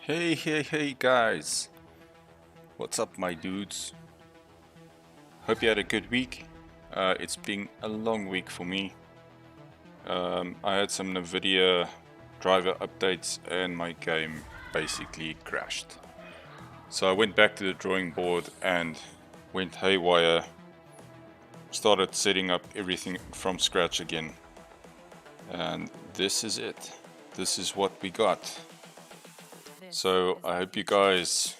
Hey guys, what's up my dudes? Hope you had a good week. It's been a long week for me. I had some NVIDIA driver updates and my game basically crashed. So I went back to the drawing board and went haywire, started setting up everything from scratch again. And this is it. This is what we got. So I hope you guys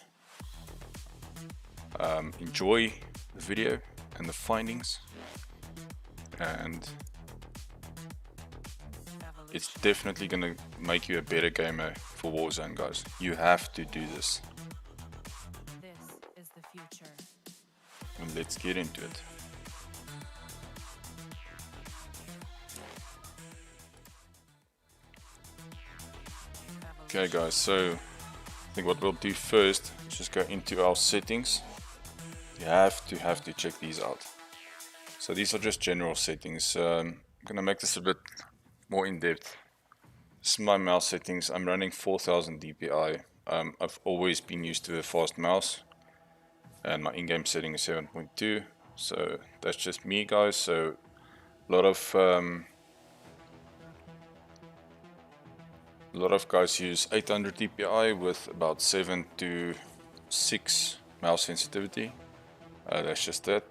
enjoy the video and the findings, and it's definitely gonna make you a better gamer for Warzone, guys. You have to do this. This is the future. And let's get into it. Okay guys, so I think what we'll do first is just go into our settings. You have to check these out. So these are just general settings. I'm gonna make this a bit more in depth. This is my mouse settings. I'm running 4000 DPI. I've always been used to a fast mouse, and my in-game setting is 7.2. So that's just me, guys. So a lot of guys use 800 DPI with about 7 to 6 mouse sensitivity. That's just that.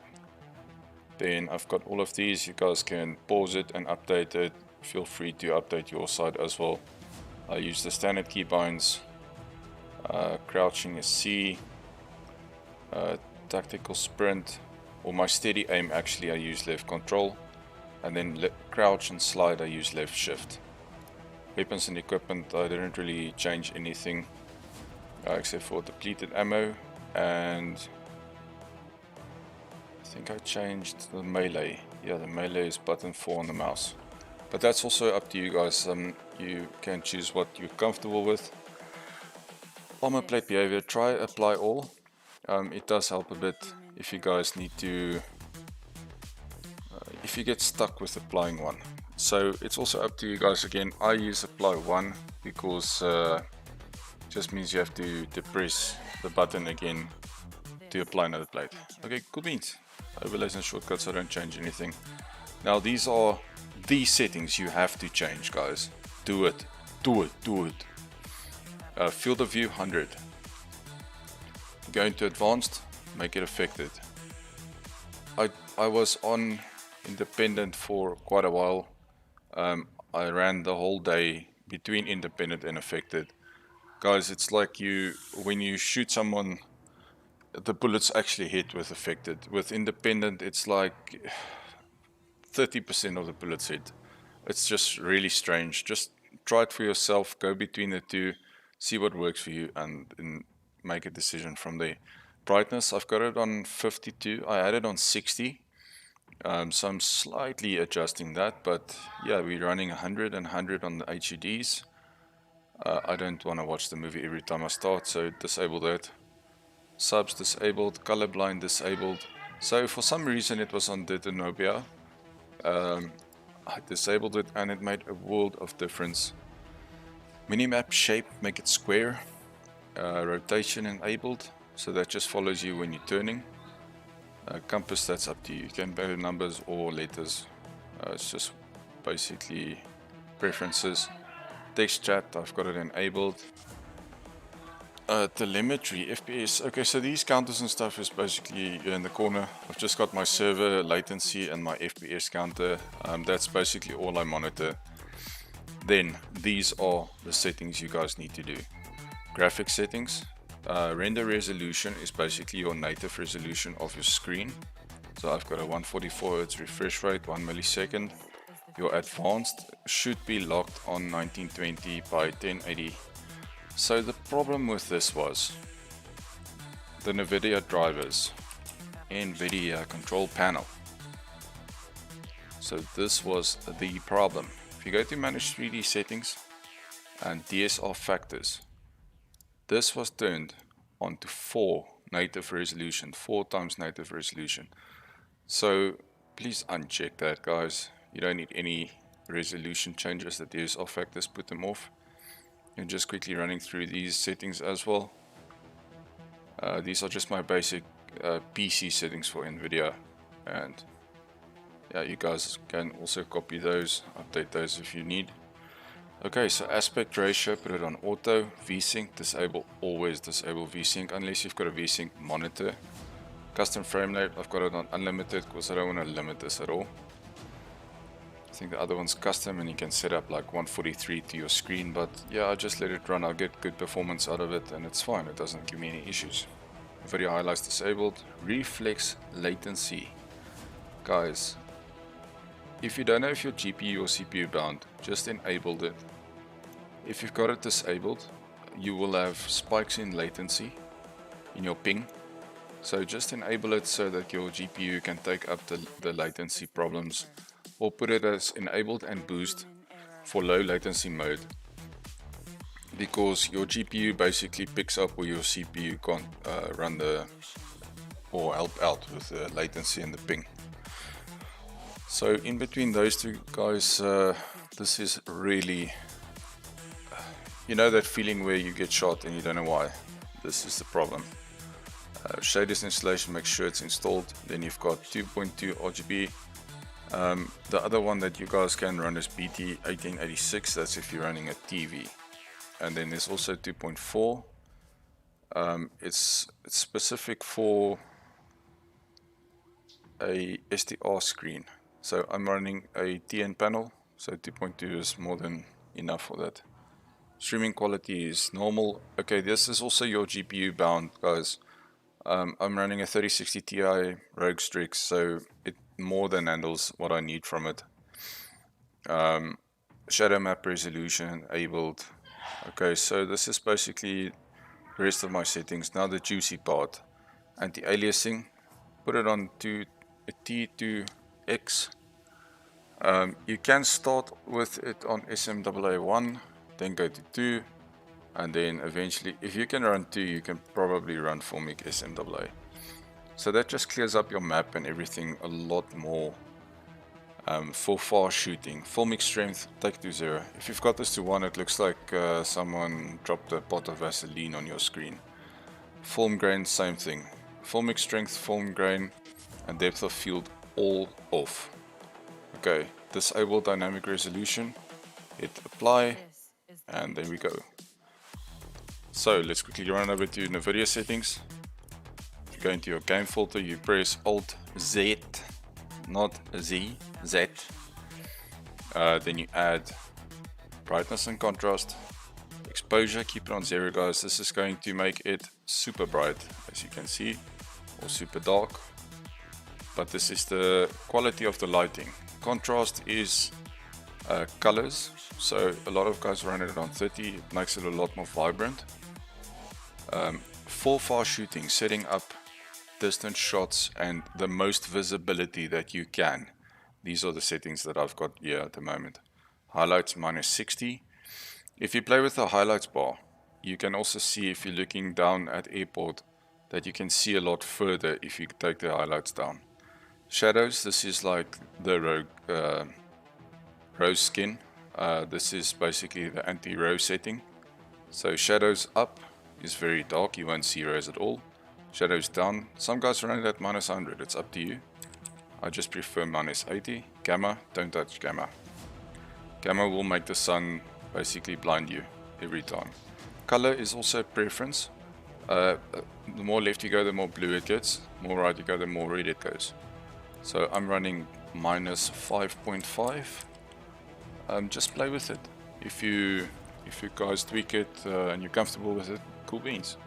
Then I've got all of these. You guys can pause it and update it. Feel free to update your side as well. I use the standard keybinds. Crouching is C. Tactical sprint, or my steady aim, actually I use left control, and then crouch and slide I use left shift. Weapons and equipment, I didn't really change anything except for depleted ammo, and I think I changed the melee. Yeah, the melee is button 4 on the mouse, but that's also up to you guys. You can choose what you're comfortable with. Armor plate behavior, try apply all. It does help a bit if you guys need to, if you get stuck with applying one. So it's also up to you guys again. I use apply one because just means you have to depress the button again to apply another plate. Okay, cool beans. Overlays and shortcuts, I don't change anything. Now these are the settings you have to change, guys. Do it. Field of view 100. Go into advanced, make it affected. I was on independent for quite a while. I ran the whole day between independent and affected. Guys, it's like when you shoot someone, the bullets actually hit with affected. With independent, it's like 30% of the bullets hit. It's just really strange. Just try it for yourself, go between the two, see what works for you, and make a decision from there. Brightness, I've got it on 52. I had it on 60. So I'm slightly adjusting that, but yeah, we're running 100 and 100 on the HUDs. I don't want to watch the movie every time I start, so disable that. Subs disabled, colorblind disabled. So for some reason it was on Detonobia. I disabled it and it made a world of difference. Minimap shape, make it square. Rotation enabled, so that just follows you when you're turning. Compass, that's up to you. You can put numbers or letters. It's just basically preferences. Text chat, I've got it enabled. Telemetry, FPS. Okay, so these counters and stuff is basically in the corner. I've just got my server latency and my FPS counter. That's basically all I monitor. Then these are the settings you guys need to do. Graphic settings. Render resolution is basically your native resolution of your screen. So I've got a 144 Hz refresh rate, 1 millisecond. Your advanced should be locked on 1920 by 1080. So the problem with this was the NVIDIA drivers, NVIDIA control panel. So this was the problem. If you go to manage 3D settings and DSR factors, this was turned onto 4 native resolution, 4 times native resolution. So please uncheck that, guys. You don't need any resolution changes. The DSR factors put them off. And just quickly running through these settings as well. These are just my basic PC settings for NVIDIA, and yeah, you guys can also copy those, update those if you need. Okay, so aspect ratio, put it on auto. VSync, always disable VSync unless you've got a VSync monitor. Custom frame rate, I've got it on unlimited because I don't want to limit this at all. I think the other one's custom and you can set up like 143 to your screen, but yeah, I just let it run. I'll get good performance out of it and it's fine. It doesn't give me any issues. Video highlights disabled. Reflex latency. Guys, if you don't know if your GPU or CPU bound, just enable it. If you've got it disabled, you will have spikes in latency in your ping. So just enable it so that your GPU can take up the latency problems, or put it as enabled and boost for low latency mode, because your GPU basically picks up where your CPU can't run or help out with the latency and the ping. So in between those two guys, this is really, you know that feeling where you get shot and you don't know why. This is the problem. Shaders installation, make sure it's installed. Then you've got 2.2 RGB. The other one that you guys can run is BT1886. That's if you're running a TV. And then there's also 2.4. It's specific for a SDR screen. So I'm running a TN panel, so 2.2 is more than enough for that. Streaming quality is normal. Okay, this is also your GPU bound, guys. I'm running a 3060 Ti Rogue Strix, so it more than handles what I need from it. Shadow map resolution enabled. Okay, so this is basically the rest of my settings. Now the juicy part. Anti-aliasing, put it on to a T2X. You can start with it on SMAA1, then go to 2, and then eventually, if you can run 2, you can probably run Filmic SMAA. So that just clears up your map and everything a lot more for far shooting. Filmic strength, take to 0. If you've got this to 1, it looks like someone dropped a pot of Vaseline on your screen. Film grain, same thing. Filmic strength, film grain, and depth of field all off. Okay, disable dynamic resolution, hit apply, and there we go. So let's quickly run over to NVIDIA settings. You go into your game filter, you press Alt Z, not Z, Z. Then you add brightness and contrast. Exposure, keep it on 0, guys. This is going to make it super bright, as you can see, or super dark. But this is the quality of the lighting. Contrast is colors, so a lot of guys run it on 30, it makes it a lot more vibrant. For far shooting, setting up distance shots and the most visibility that you can. These are the settings that I've got here at the moment. Highlights -60. If you play with the highlights bar, you can also see, if you're looking down at airport, that you can see a lot further if you take the highlights down. Shadows, this is like the rose skin. This is basically the anti-rose setting. So shadows up is very dark, you won't see rose at all. Shadows down, some guys run it at -100, it's up to you. I just prefer -80. Gamma, don't touch gamma. Gamma will make the sun basically blind you every time. Color is also a preference. The more left you go, the more blue it gets. More right you go, the more red it goes. So I'm running -5.5. Just play with it. If you guys tweak it and you're comfortable with it, cool beans.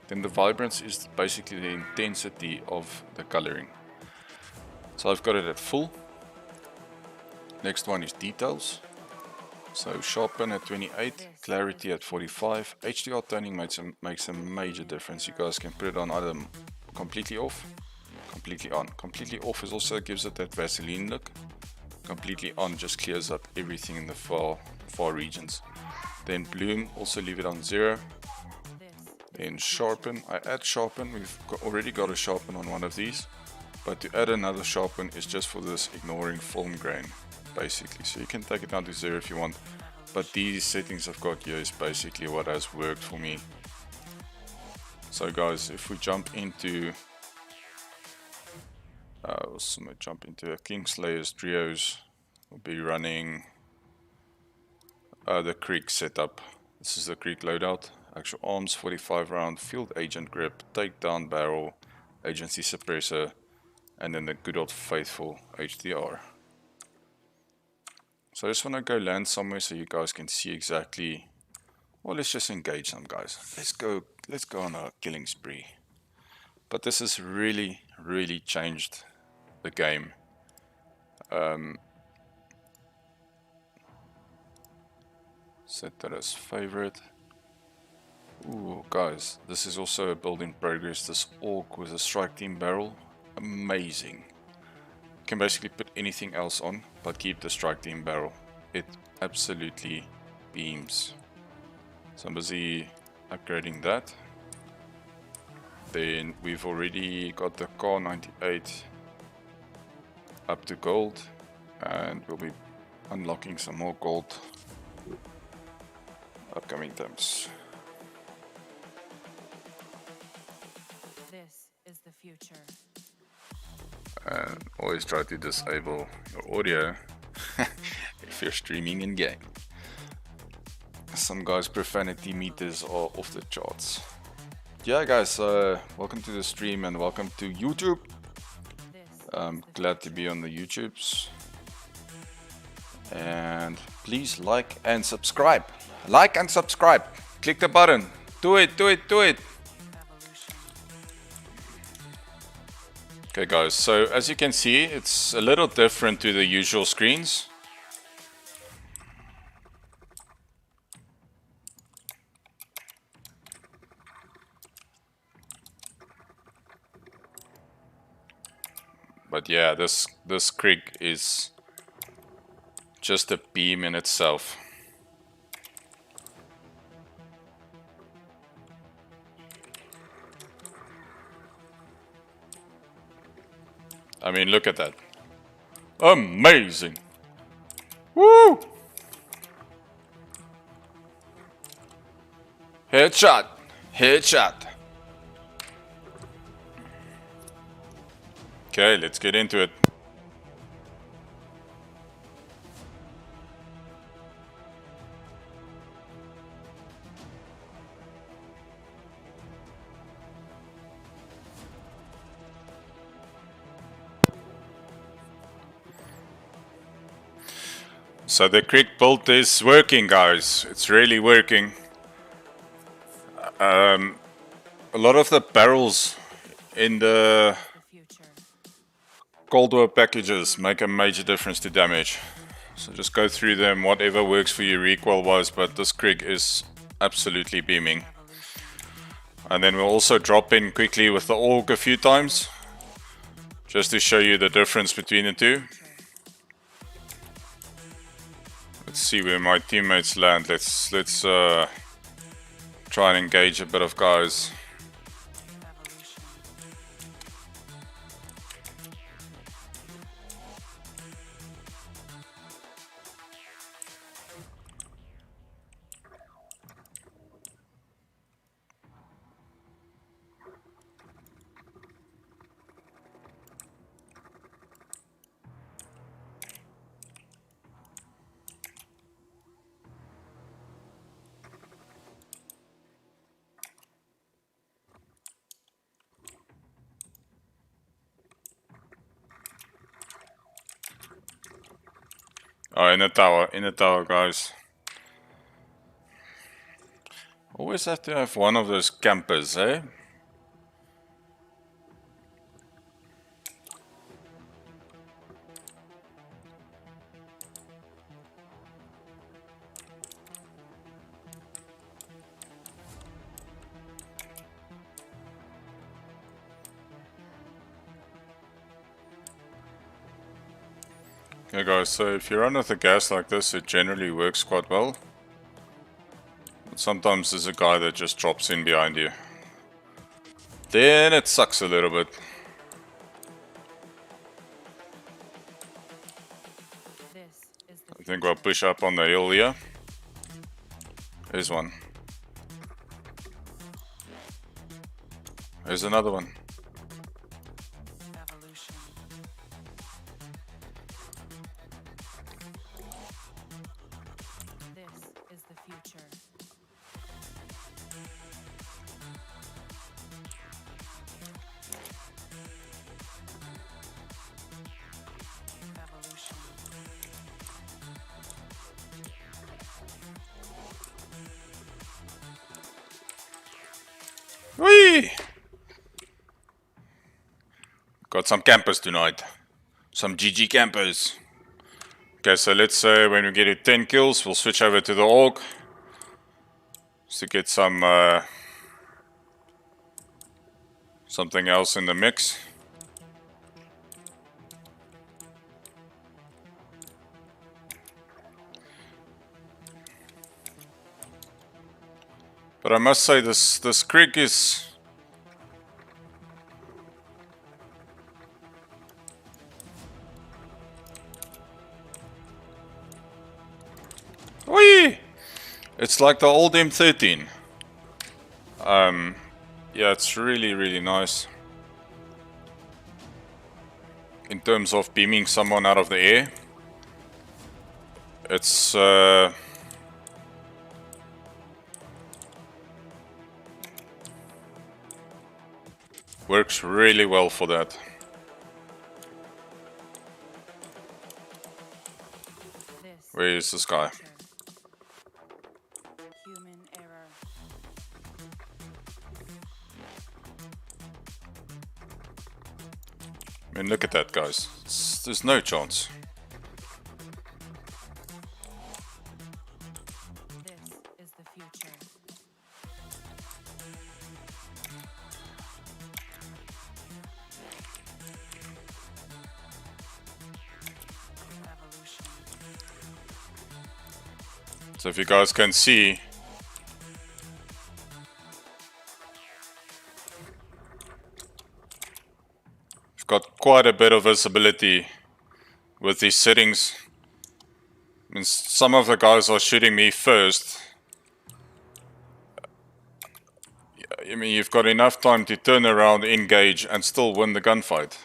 Then the vibrance is basically the intensity of the coloring. So I've got it at full. Next one is details. So sharpen at 28, clarity at 45. HDR toning makes a major difference. You guys can put it on either completely off, completely on. Completely off is also gives it that Vaseline look. Completely on just clears up everything in the far regions. Then bloom, also leave it on 0. Then sharpen, I add sharpen. We've already got a sharpen on one of these, but to add another sharpen is just for this ignoring film grain basically. So you can take it down to 0 if you want. but these settings I've got here is basically what has worked for me. So guys, if we jump into a Kingslayer's Trios, we'll be running the Creek setup. This is the Creek loadout. Actual arms, 45 round, field agent grip, takedown barrel, agency suppressor, and then the good old faithful HDR. So I just want to go land somewhere so you guys can see exactly. Well, let's just engage some guys. Let's go on a killing spree. But this has really changed the game. Set that as favorite. Ooh, guys, this is also a build in progress. This orc with a strike team barrel, amazing. You can basically put anything else on, but keep the strike team barrel. It absolutely beams. So I'm busy upgrading that. Then we've already got the Car 98 up to gold, and we'll be unlocking some more gold upcoming times. This is the future. And always try to disable your audio if you're streaming in game. Some guys' profanity meters are off the charts. Yeah guys, welcome to the stream and welcome to YouTube. I'm glad to be on the YouTubes. And please like and subscribe. Like and subscribe. Click the button. Do it. Okay guys, so as you can see, it's a little different to the usual screens. But yeah, this creek is just a beam in itself. I mean, look at that. Amazing. Woo! Headshot. Okay, let's get into it. So the creek bolt is working, guys. It's really working. A lot of the barrels in the Cold War packages make a major difference to damage. So just go through them, whatever works for you recoil wise, but this creek is absolutely beaming. And then we'll also drop in quickly with the orc a few times, just to show you the difference between the two. Let's see where my teammates land. Let's try and engage a bit of guys. Oh, in the tower, guys. Always have to have one of those campers, eh? Okay guys, so if you run with a gas like this, it generally works quite well. But sometimes there's a guy that just drops in behind you. Then it sucks a little bit. I think we'll push up on the hill here. Here's one. Here's another one. Evolution. This is the future. Evolution. Whee! Got some campers tonight. Some GG campers. Okay, so let's say when we get to 10 kills, we'll switch over to the orc. Just to get some something else in the mix. But I must say this creek is whee! It's like the old M13. Yeah, it's really nice. In terms of beaming someone out of the air. It's works really well for that. Where is this guy? Human error. I mean, look at that, guys. There's no chance. This is the future. Evolution. So if you guys can see, we've got quite a bit of visibility with these settings. I mean, some of the guys are shooting me first. I mean, you've got enough time to turn around, engage, and still win the gunfight.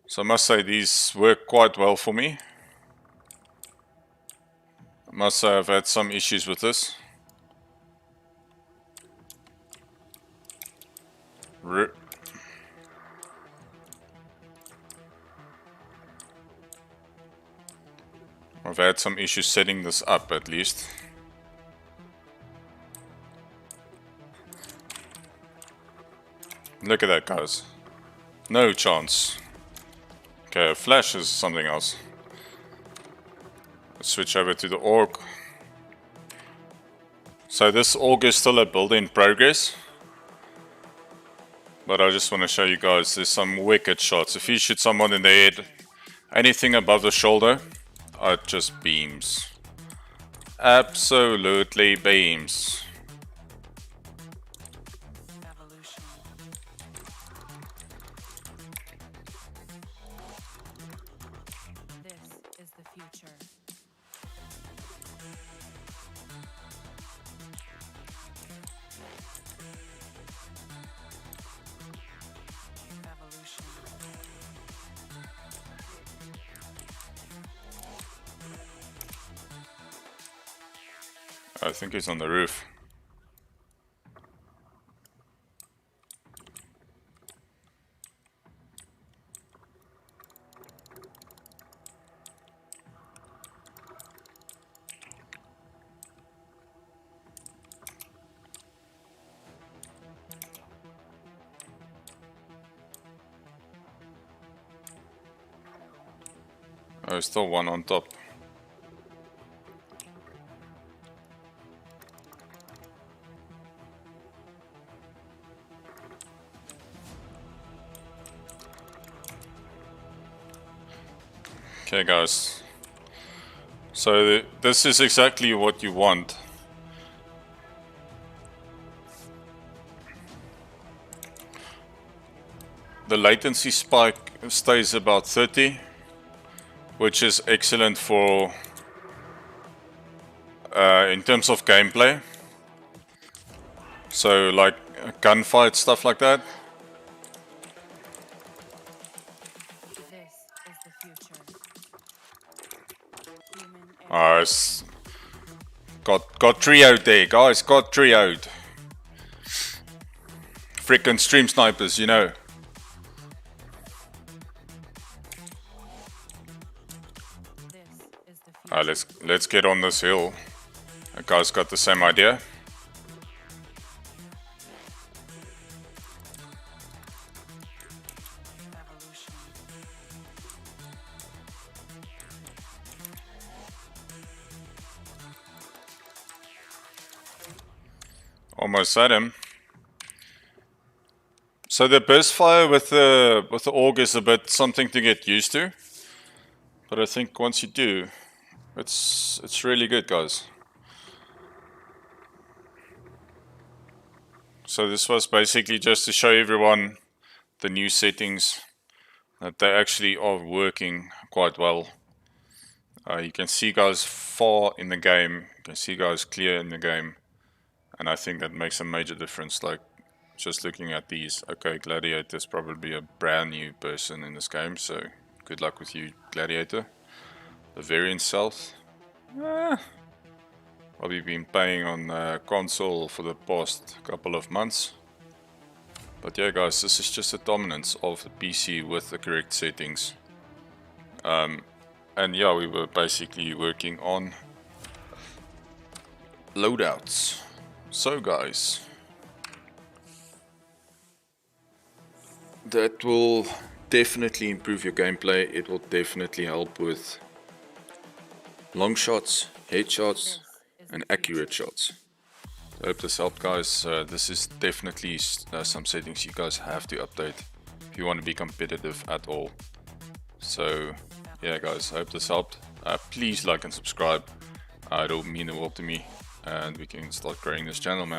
So I must say these work quite well for me. I must say I've had some issues with this. I've had some issues setting this up at least. Look at that, guys. No chance. Okay, a flash is something else. Let's switch over to the orc. So this orc is still a build in progress. But I just want to show you guys, there's some wicked shots. If you shoot someone in the head, anything above the shoulder, it just beams. Absolutely beams. Evolution. This is the future. Evolution. I think he's on the roof. Oh, there's still one on top. Okay, guys. So this is exactly what you want. the latency spike stays about 30, which is excellent for in terms of gameplay. So like gunfight, stuff like that. This is the future. Human error. It's got trioed there, guys. Got trioed. Frickin' stream snipers, you know. This is the future. Let's get on this hill. You guys got the same idea? Evolution. Almost at him. So the burst fire with the AUG is a bit something to get used to, but I think once you do, it's really good, guys. So this was basically just to show everyone the new settings, that they actually are working quite well. You can see guys far in the game, you can see guys clear in the game, and I think that makes a major difference. Like just looking at these, okay, Gladiator's probably a brand new person in this game, so good luck with you, Gladiator. The variant South, I've been playing on console for the past couple of months. But yeah guys, this is just a dominance of the PC with the correct settings. And yeah, we were basically working on loadouts. So guys, that will definitely improve your gameplay. It will definitely help with long shots, headshots, and accurate shots. I hope this helped, guys. This is definitely some settings you guys have to update if you want to be competitive at all. So yeah guys, I hope this helped. Please like and subscribe. It'll mean the world to me, and we can start growing this channel, man.